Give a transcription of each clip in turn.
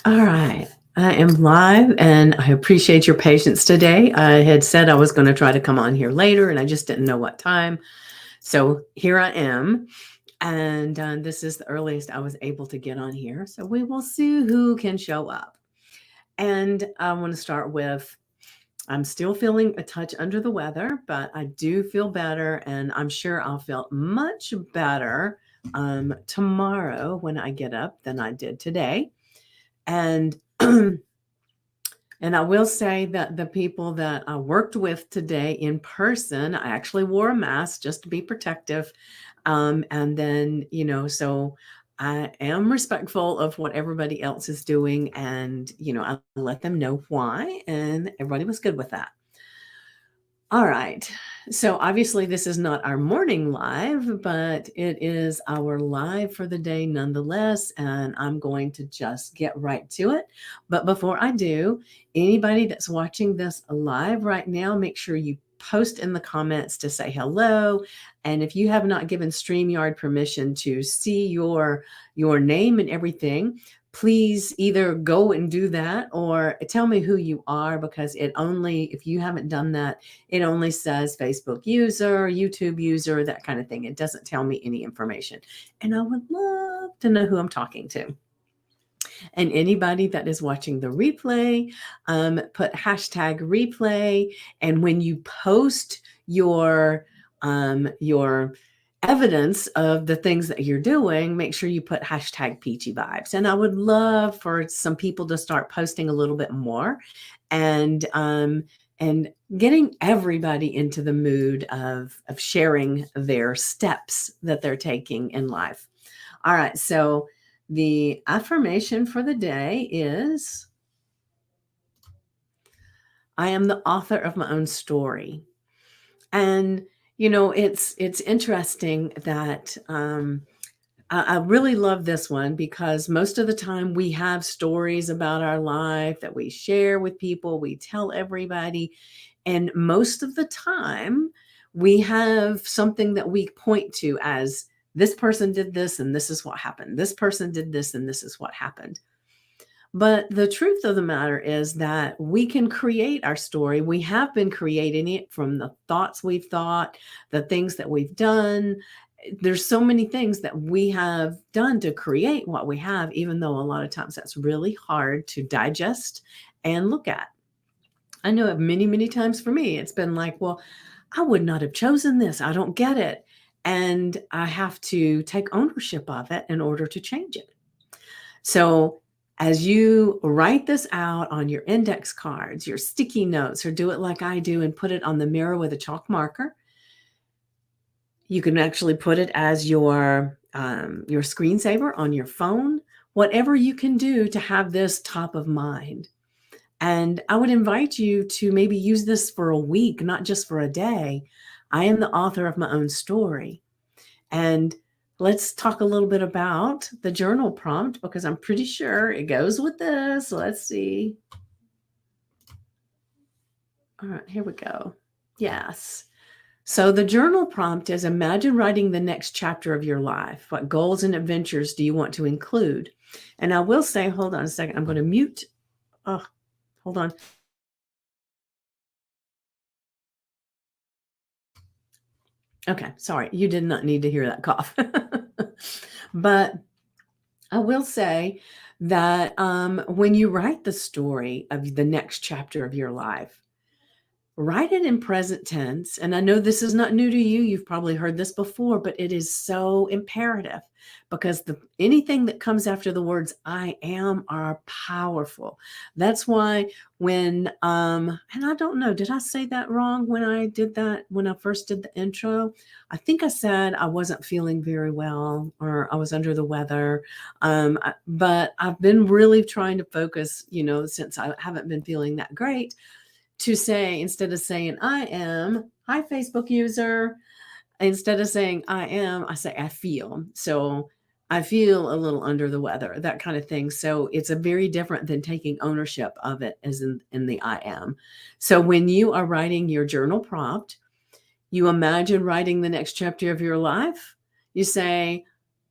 All right. I am live and I appreciate your patience today. I had said I was going to try to come on here later and I just didn't know what time. So here I am. And this is the earliest I was able to get on here. So we will see who can show up. And I want to start with I'm still feeling a touch under the weather, but I do feel better. And I'm sure I'll feel much better tomorrow when I get up than I did today. And And I will say that the people that I worked with today in person, I actually wore a mask just to be protective. And then, so I am respectful of what everybody else is doing. And, I let them know why. And everybody was good with that. All right. So obviously, this is not our morning live, but it is our live for the day nonetheless. And I'm going to just get right to it. But before I do, anybody that's watching this live right now, make sure you post in the comments to say hello. And if you have not given StreamYard permission to see your name and everything, please either go and do that or tell me who you are, because if you haven't done that, it only says Facebook user, YouTube user, that kind of thing. It doesn't tell me any information. And I would love to know who I'm talking to. And anybody that is watching the replay, put hashtag replay. And when you post your evidence of the things that you're doing, make sure you put hashtag peachy vibes. And I would love for some people to start posting a little bit more and getting everybody into the mood of sharing their steps that they're taking in life. All right. So the affirmation for the day is I am the author of my own story. And it's interesting that I really love this one because most of the time we have stories about our life that we share with people, we tell everybody, and most of the time we have something that we point to as this person did this and this is what happened. This person did this and this is what happened. But the truth of the matter is that we can create our story. We have been creating it from the thoughts we've thought, the things that we've done. There's so many things that we have done to create what we have, even though a lot of times that's really hard to digest and look at. I know many, many times for me, it's been like, well, I would not have chosen this. I don't get it. And I have to take ownership of it in order to change it. So as you write this out on your index cards, your sticky notes, or do it like I do and put it on the mirror with a chalk marker, you can actually put it as your screensaver on your phone, whatever you can do to have this top of mind. And I would invite you to maybe use this for a week, not just for a day. I am the author of my own story. And let's talk a little bit about the journal prompt because I'm pretty sure it goes with this. Let's see. All right, here we go. Yes. So the journal prompt is imagine writing the next chapter of your life. What goals and adventures do you want to include? And I will say, hold on a second. I'm going to mute. Oh, hold on. Okay, sorry. You did not need to hear that cough. But I will say that when you write the story of the next chapter of your life, write it in present tense. And I know this is not new to you. You've probably heard this before, but it is so imperative because anything that comes after the words I am are powerful. That's why when, and I don't know, did I say that wrong when I did that, when I first did the intro? I think I said I wasn't feeling very well or I was under the weather. But I've been really trying to focus, since I haven't been feeling that great, to say, instead of saying I am, hi Facebook user, instead of saying I am, I say I feel. So I feel a little under the weather, that kind of thing. So it's a very different than taking ownership of it as in the I am. So when you are writing your journal prompt, you imagine writing the next chapter of your life, you say,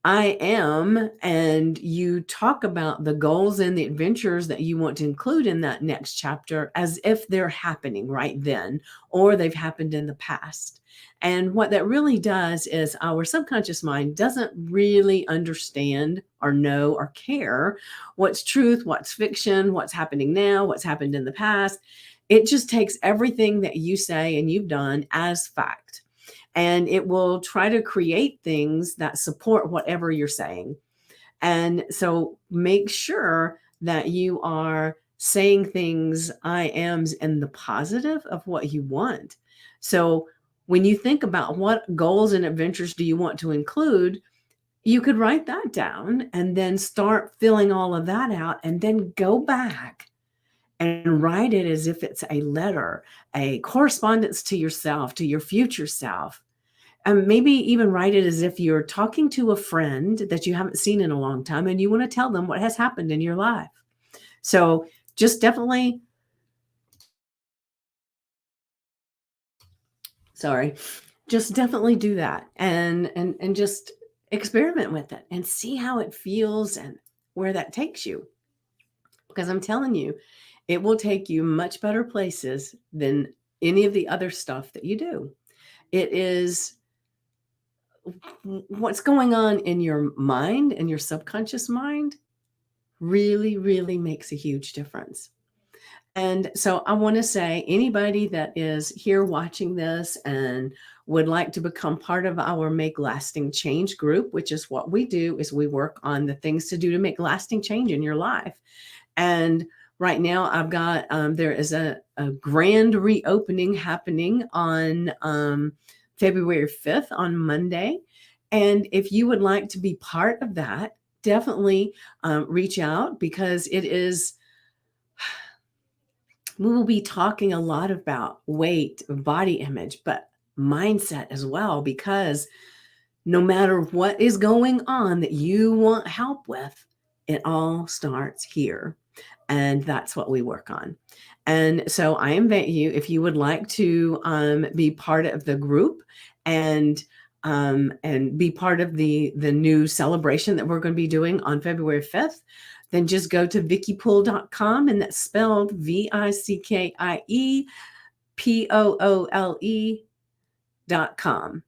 I am, and you talk about the goals and the adventures that you want to include in that next chapter as if they're happening right then, or they've happened in the past. And what that really does is our subconscious mind doesn't really understand or know or care what's truth, what's fiction, what's happening now, what's happened in the past. It just takes everything that you say and you've done as fact, and it will try to create things that support whatever you're saying. And so make sure that you are saying things, I ams, in the positive of what you want. So when you think about what goals and adventures do you want to include, you could write that down and then start filling all of that out, and then go back and write it as if it's a letter, a correspondence to yourself, to your future self. Maybe even write it as if you're talking to a friend that you haven't seen in a long time and you want to tell them what has happened in your life. So just definitely, sorry, just definitely do that, and just experiment with it and see how it feels and where that takes you. Because I'm telling you, it will take you much better places than any of the other stuff that you do. It is what's going on in your mind and your subconscious mind really, really makes a huge difference. And so I want to say, anybody that is here watching this and would like to become part of our Make Lasting Change group, which is what we do, is we work on the things to do to make lasting change in your life. And right now I've got, there is a grand reopening happening on February 5th, on Monday. And if you would like to be part of that, definitely reach out, because it is, we will be talking a lot about weight, body image, but mindset as well, because no matter what is going on that you want help with, it all starts here. And that's what we work on. And so I invite you, if you would like to be part of the group and be part of the new celebration that we're going to be doing on February 5th, then just go to vickypoole.com, and that's spelled VICKIEPOOLE.com.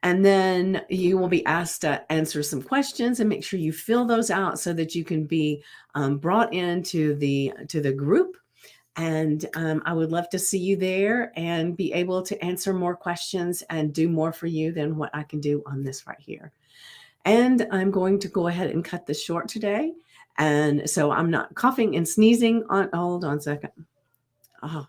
And then you will be asked to answer some questions, and make sure you fill those out so that you can be brought into the group. And I would love to see you there and be able to answer more questions and do more for you than what I can do on this right here. And I'm going to go ahead and cut this short today. And so I'm not coughing and sneezing on, hold on a second. Oh,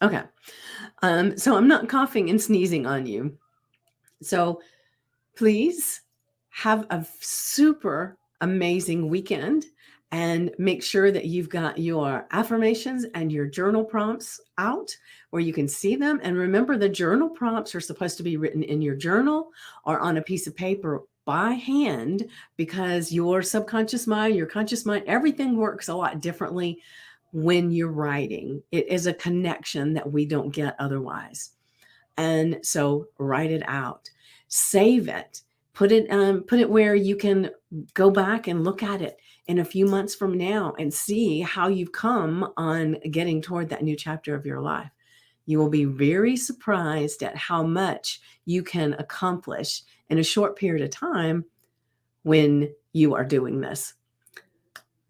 okay. So I'm not coughing and sneezing on you. So please have a super amazing weekend, and make sure that you've got your affirmations and your journal prompts out where you can see them. And remember, the journal prompts are supposed to be written in your journal or on a piece of paper by hand, because your subconscious mind, your conscious mind, everything works a lot differently when you're writing. It is a connection that we don't get otherwise. And so write it out, save it, put it where you can go back and look at it in a few months from now and see how you've come on getting toward that new chapter of your life. You will be very surprised at how much you can accomplish in a short period of time when you are doing this.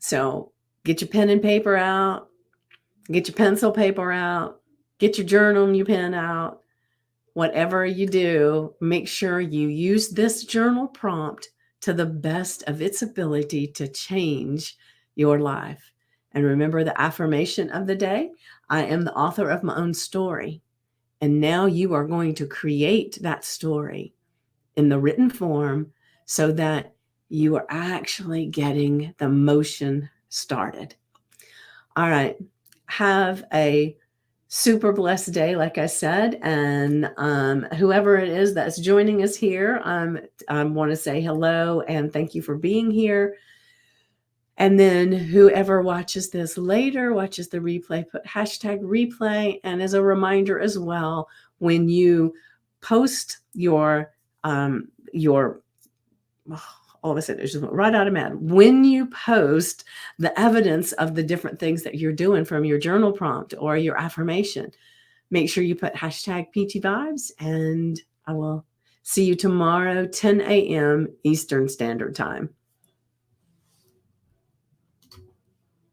So get your pen and paper out, get your pencil paper out, get your journal and your pen out. Whatever you do, make sure you use this journal prompt to the best of its ability to change your life. And remember the affirmation of the day: I am the author of my own story. And now you are going to create that story in the written form so that you are actually getting the motion started. All right. Have a super blessed day, like I said. And whoever it is that's joining us here, I want to say hello and thank you for being here. And then whoever watches this later, watches the replay, put hashtag replay. And as a reminder as well, when you post your all of a sudden, it just went right out of my head. When you post the evidence of the different things that you're doing from your journal prompt or your affirmation, make sure you put hashtag PT Vibes, and I will see you tomorrow, 10 a.m. Eastern Standard Time.